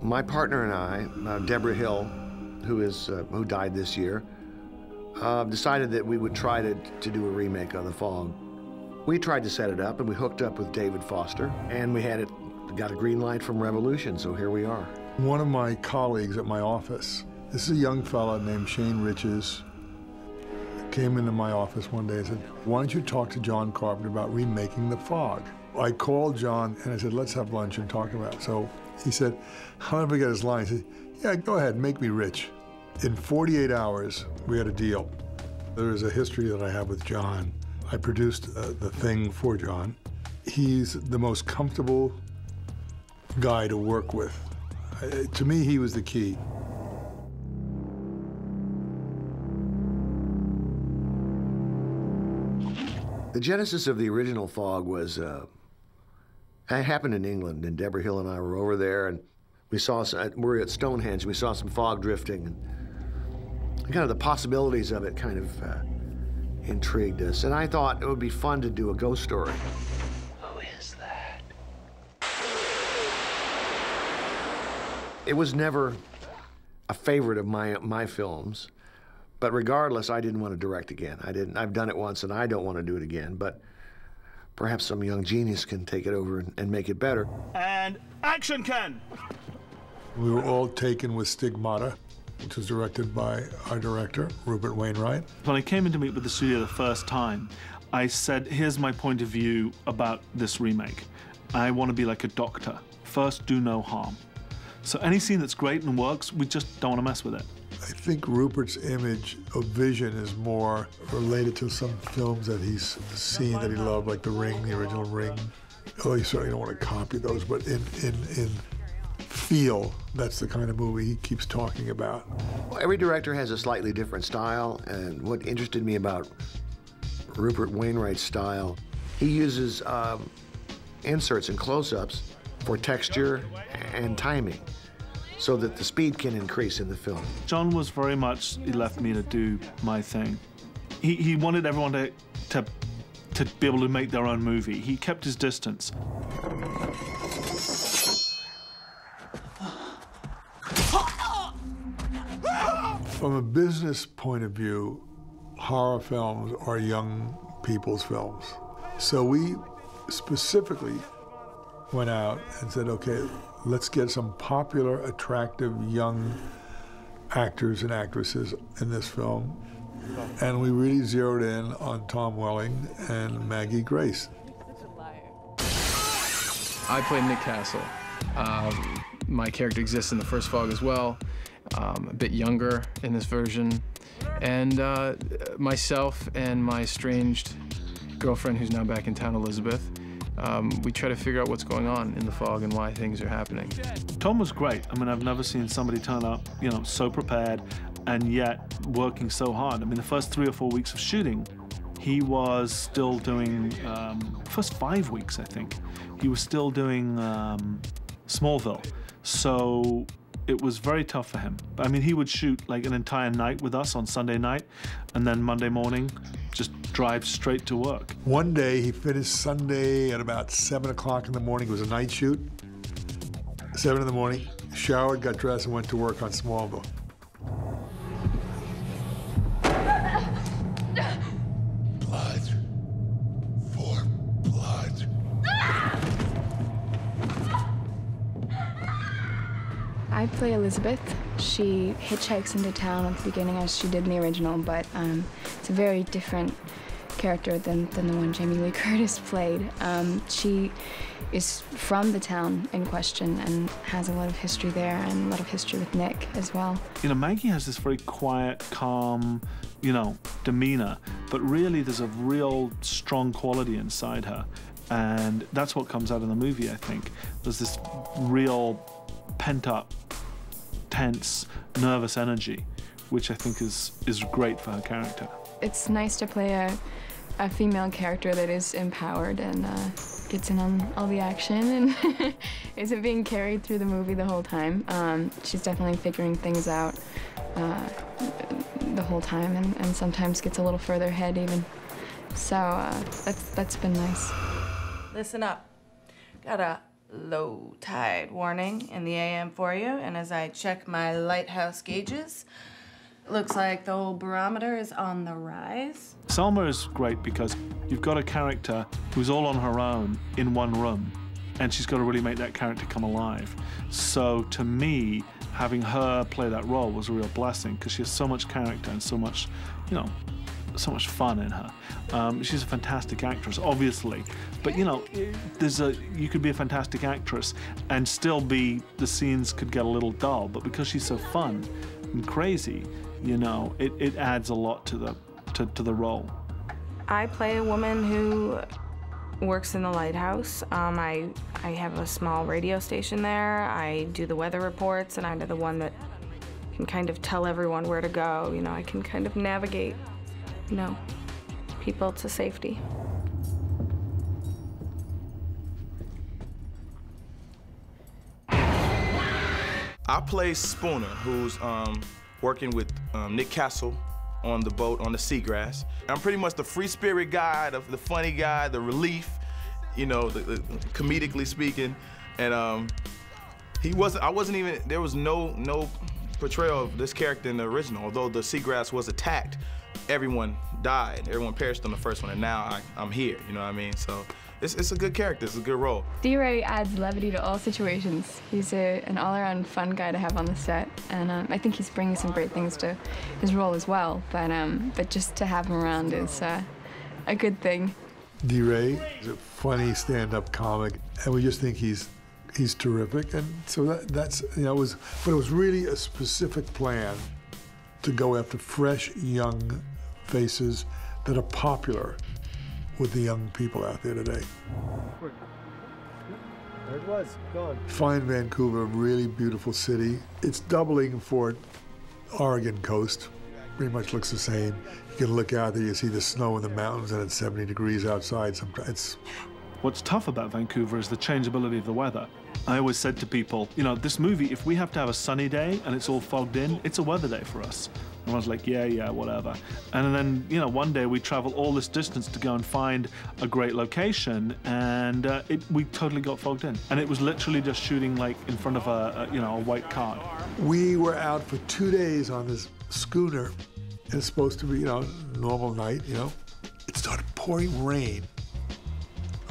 My partner and I, Deborah Hill, who died this year, decided that we would try to do a remake of The Fog. We tried to set it up, and we hooked up with David Foster, and we got a green light from Revolution, so here we are. One of my colleagues at my office, this is a young fella named Shane Riches, came into my office one day and said, "Why don't you talk to John Carpenter about remaking The Fog?" I called John and I said, "Let's have lunch and talk about it." So he said, I'll never forget his line. He said, "Yeah, go ahead, make me rich." In 48 hours, we had a deal. There is a history that I have with John. I produced The Thing for John. He's the most comfortable guy to work with. To me, he was the key. The genesis of the original Fog was, it happened in England, and Deborah Hill and I were over there, and we're at Stonehenge, we saw some fog drifting, and kind of the possibilities of it kind of intrigued us. And I thought it would be fun to do a ghost story. Who is that? It was never a favorite of my films. But regardless, I didn't want to direct again. I've done it once, and I don't want to do it again. But perhaps some young genius can take it over and make it better. And action, Ken! We were all taken with Stigmata, which was directed by our director, Rupert Wainwright. When I came in to meet with the studio the first time, I said, here's my point of view about this remake. I want to be like a doctor. First, do no harm. So any scene that's great and works, we just don't want to mess with it. I think Rupert's image of Vision is more related to some films that he's seen that he loved, like The Ring, the original Ring. Oh, you certainly don't want to copy those, but in feel, that's the kind of movie he keeps talking about. Well, every director has a slightly different style, and what interested me about Rupert Wainwright's style, he uses inserts and close-ups for texture and timing, so that the speed can increase in the film. John was very much, he left me to do my thing. He wanted everyone to be able to make their own movie. He kept his distance. From a business point of view, horror films are young people's films. So we specifically went out and said, okay, let's get some popular, attractive, young actors and actresses in this film. And we really zeroed in on Tom Welling and Maggie Grace. I played Nick Castle. My character exists in the first Fog as well, a bit younger in this version. And myself and my estranged girlfriend, who's now back in town, Elizabeth, we try to figure out what's going on in the Fog and why things are happening. Tom was great. I mean, I've never seen somebody turn up, you know, so prepared and yet working so hard. I mean, the first 3 or 4 weeks of shooting, he was still doing, first 5 weeks, I think, he was still doing Smallville. So it was very tough for him. I mean, he would shoot like an entire night with us on Sunday night, and then Monday morning, just drive straight to work. One day, he finished Sunday at about 7 o'clock in the morning. It was a night shoot. 7 in the morning, showered, got dressed, and went to work on Smallville. Blood for blood. I play Elizabeth. She hitchhikes into town at the beginning as she did in the original, but it's a very different character than the one Jamie Lee Curtis played. She is from the town in question and has a lot of history there and a lot of history with Nick as well. You know, Maggie has this very quiet, calm, you know, demeanor, but really there's a real strong quality inside her, and that's what comes out in the movie, I think. There's this real pent-up, tense, nervous energy, which I think is great for her character. It's nice to play a female character that is empowered and gets in on all the action and isn't being carried through the movie the whole time. She's definitely figuring things out the whole time and sometimes gets a little further ahead even. So that's been nice. Listen up. Got a low tide warning in the AM for you, and as I check my lighthouse gauges, looks like the old barometer is on the rise. Selma is great because you've got a character who's all on her own in one room, and she's got to really make that character come alive. So to me, having her play that role was a real blessing because she has so much character and so much, you know, so much fun in her. She's a fantastic actress, obviously, but you know, you could be a fantastic actress and still be, the scenes could get a little dull, but because she's so fun and crazy, you know, it adds a lot to the role. I play a woman who works in the lighthouse. I have a small radio station there. I do the weather reports, and I'm the one that can kind of tell everyone where to go. You know, I can kind of navigate, you know, people to safety. I play Spooner, who's working with Nick Castle on the boat on the Seagrass. I'm pretty much the free spirit guy, the funny guy, the relief, you know, the comedically speaking. And I wasn't even, there was no portrayal of this character in the original. Although the Seagrass was attacked, everyone died, everyone perished on the first one, and now I'm here, you know what I mean? So it's a good character, it's a good role. D-Ray adds levity to all situations. He's an all-around fun guy to have on the set, and I think he's bringing some great things to his role as well, but just to have him around is a good thing. D-Ray is a funny stand-up comic, and we just think he's terrific, and so that's, you know, but it was really a specific plan to go after fresh, young faces that are popular with the young people out there today. There it was, gone. Find Vancouver, a really beautiful city. It's doubling for Oregon coast. Pretty much looks the same. You can look out there, you see the snow in the mountains, and it's 70 degrees outside sometimes. What's tough about Vancouver is the changeability of the weather. I always said to people, you know, this movie, if we have to have a sunny day and it's all fogged in, it's a weather day for us. And I was like, yeah, whatever. And then, you know, one day we travel all this distance to go and find a great location, and we totally got fogged in. And it was literally just shooting like in front of a white card. We were out for 2 days on this schooner, and it's supposed to be, you know, normal night, you know. It started pouring rain.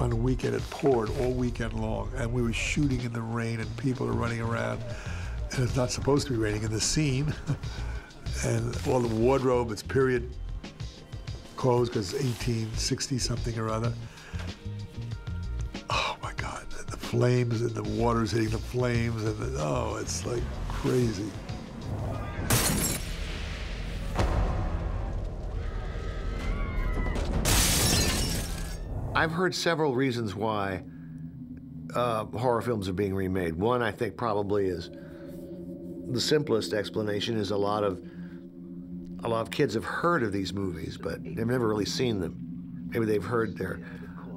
On a weekend, it poured all weekend long, and we were shooting in the rain, and people are running around, and it's not supposed to be raining in the scene. And all the wardrobe, it's period clothes, because it's 1860 something or other. Oh my God, the flames, and the water's hitting the flames, and it's like crazy. I've heard several reasons why horror films are being remade. One, I think, probably is the simplest explanation is a lot of kids have heard of these movies, but they've never really seen them. Maybe they've heard their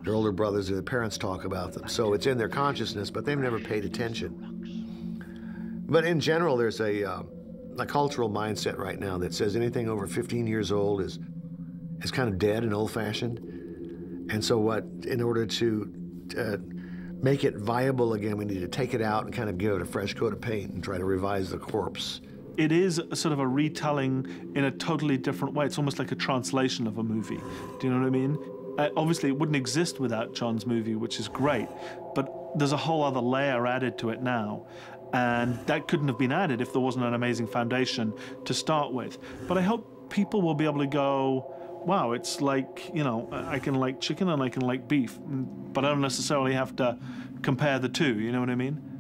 older brothers or their parents talk about them, so it's in their consciousness, but they've never paid attention. But in general, there's a cultural mindset right now that says anything over 15 years old is kind of dead and old-fashioned. And so in order to make it viable again, we need to take it out and kind of give it a fresh coat of paint and try to revise the corpse. It is sort of a retelling in a totally different way. It's almost like a translation of a movie. Do you know what I mean? Obviously, it wouldn't exist without John's movie, which is great, but there's a whole other layer added to it now. And that couldn't have been added if there wasn't an amazing foundation to start with. But I hope people will be able to go, wow, it's like, you know, I can like chicken and I can like beef, but I don't necessarily have to compare the two, you know what I mean?